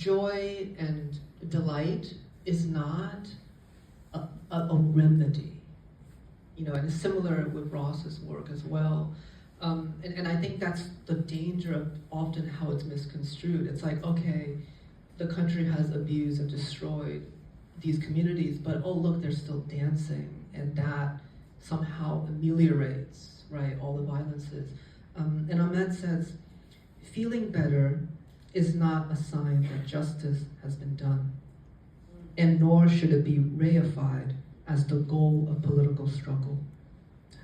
joy and delight is not a remedy, and it's similar with Ross's work as well. And I think that's the danger of often how it's misconstrued. It's like, okay, the country has abused and destroyed these communities, but oh look, they're still dancing, and that somehow ameliorates, right, all the violences. And Ahmed says, feeling better is not a sign that justice has been done, and nor should it be reified as the goal of political struggle.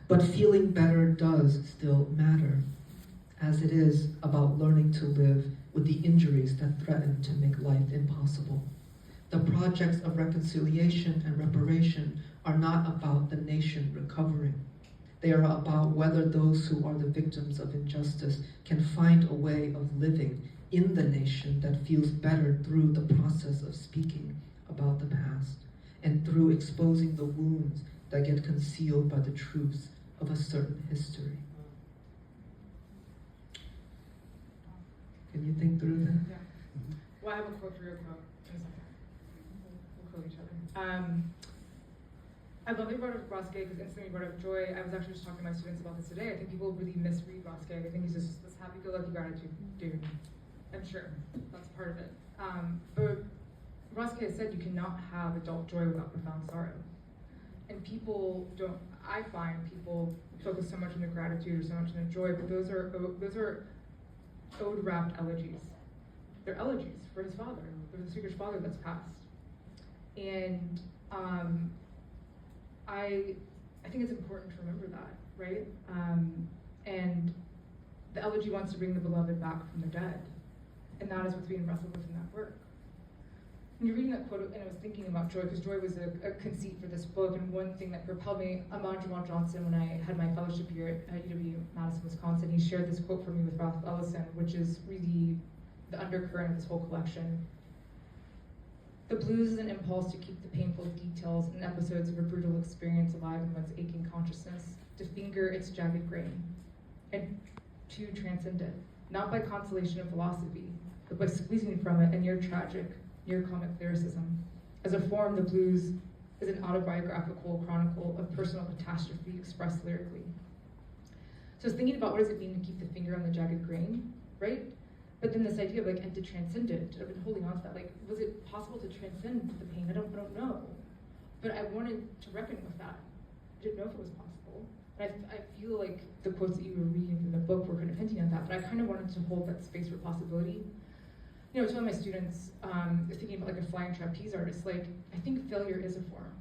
But feeling better does still matter, as it is about learning to live with the injuries that threaten to make life impossible. The projects of reconciliation and reparation are not about the nation recovering. They are about whether those who are the victims of injustice can find a way of living in the nation that feels better through the process of speaking about the past and through exposing the wounds that get concealed by the truths of a certain history. Can you think through that? Yeah. Well, I have a quote for your quote in a second. We'll quote each other. I love that you brought up Roskay because instantly you brought up joy. I was actually just talking to my students about this today. I think people really misread Roskay. I think he's just this happy-go-lucky gratitude dude. I'm sure that's part of it. But Roskay has said you cannot have adult joy without profound sorrow. And people don't, I find people focus so much on the gratitude or so much on the joy, but those are ode-wrapped elegies. They're elegies for his father, for the speaker's father that's passed. And I think it's important to remember that, right? And the elegy wants to bring the beloved back from the dead. And that is what's being wrestled with in that work. When you're reading that quote, and I was thinking about joy, because joy was a conceit for this book, and one thing that propelled me, Ahmad Jamal Johnson, when I had my fellowship year at UW-Madison, Wisconsin, he shared this quote for me with Ralph Ellison, which is really the undercurrent of this whole collection. The blues is an impulse to keep the painful details and episodes of a brutal experience alive in one's aching consciousness, to finger its jagged grain, and to transcend it, not by consolation of philosophy, but by squeezing from it a near tragic, near comic lyricism. As a form, the blues is an autobiographical chronicle of personal catastrophe expressed lyrically. So I was thinking about what does it mean to keep the finger on the jagged grain, right? But then this idea of and to transcend it, I've been holding on to that, was it possible to transcend the pain? I don't know. But I wanted to reckon with that. I didn't know if it was possible. And I feel like the quotes that you were reading from the book were kind of hinting at that, but I kind of wanted to hold that space for possibility. I tell my students, thinking about a flying trapeze artist, I think failure is a form,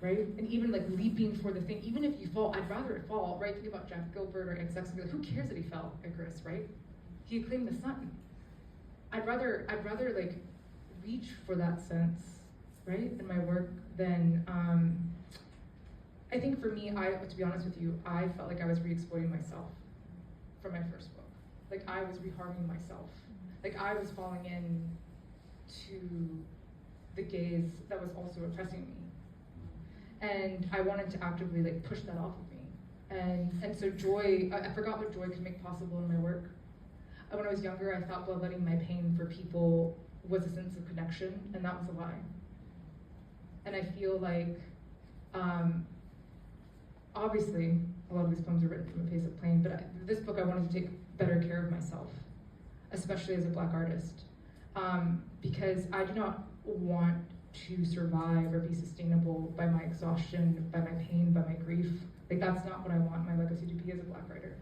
right? And even leaping for the thing, even if you fall, I'd rather it fall, right? Think about Jack Gilbert or XX, who cares that he fell, Icarus, right? He claimed the sun. I'd rather reach for that sense, right, in my work than, I think for me, to be honest with you, I felt like I was re-exploiting myself for my first book. I was reharming myself. I was falling in to the gaze that was also oppressing me. And I wanted to actively push that off of me. And so joy, I forgot what joy could make possible in my work. When I was younger, I thought bloodletting my pain for people was a sense of connection, and that was a lie. And I feel obviously, a lot of these poems are written from a place of pain, but this book I wanted to take better care of myself, especially as a Black artist, because I do not want to survive or be sustainable by my exhaustion, by my pain, by my grief. That's not what I want my legacy to be as a Black writer.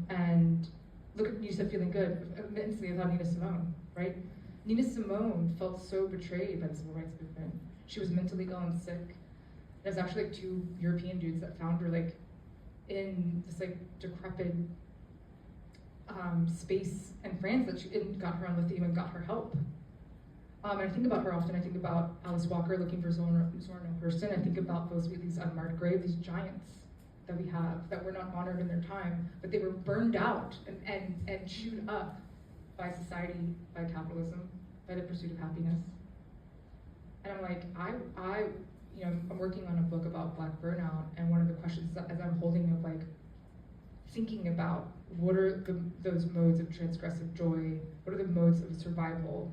And look at, you said feeling good. Instantly I thought Nina Simone, right? Nina Simone felt so betrayed by the civil rights movement. She was mentally ill and sick. There's actually 2 European dudes that found her in this decrepit space in France that she got her on lithium and got her help. And I think about her often. I think about Alice Walker looking for Zora Neale Hurston. I think about these unmarked graves, these giants that we have that were not honored in their time, but they were burned out and chewed up by society, by capitalism, by the pursuit of happiness. And I'm I'm working on a book about Black burnout, and one of the questions as I'm holding of thinking about what are those modes of transgressive joy? What are the modes of survival?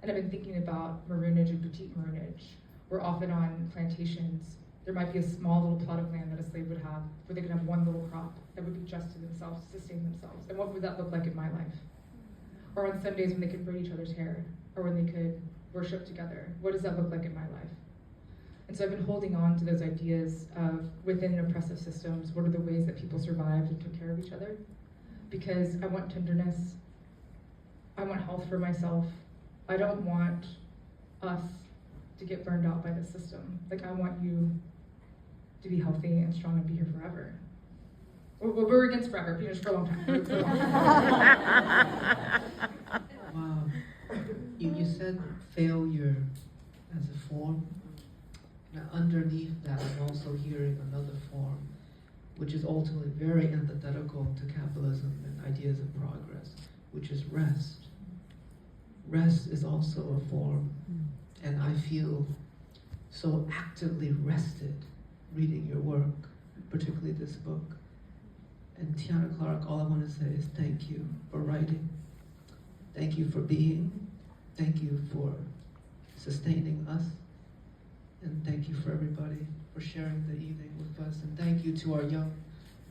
And I've been thinking about maroonage and petite maroonage. We're often on plantations. There might be a small little plot of land that a slave would have, where they could have one little crop that would be just to themselves, to sustain themselves. And what would that look like in my life? Or on Sundays when they could braid each other's hair, or when they could worship together. What does that look like in my life? And so I've been holding on to those ideas of, within oppressive systems, what are the ways that people survived and took care of each other? Because I want tenderness, I want health for myself. I don't want us to get burned out by the system. Like, I want you to be healthy and strong and be here forever. Well, we're against forever, just for a long time. For a long time. Wow. You said failure as a form. Now, underneath that, I'm also hearing another form, which is ultimately very antithetical to capitalism and ideas of progress, which is rest. Rest is also a form, and I feel so actively rested reading your work, particularly this book. And Tiana Clark, all I want to say is thank you for writing. Thank you for being. Thank you for sustaining us. And thank you for everybody for sharing the evening with us. And thank you to our young,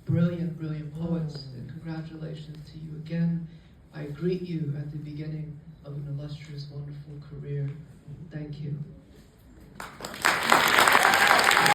brilliant, brilliant poets. And congratulations to you again. I greet you at the beginning of an illustrious, wonderful career. Thank you.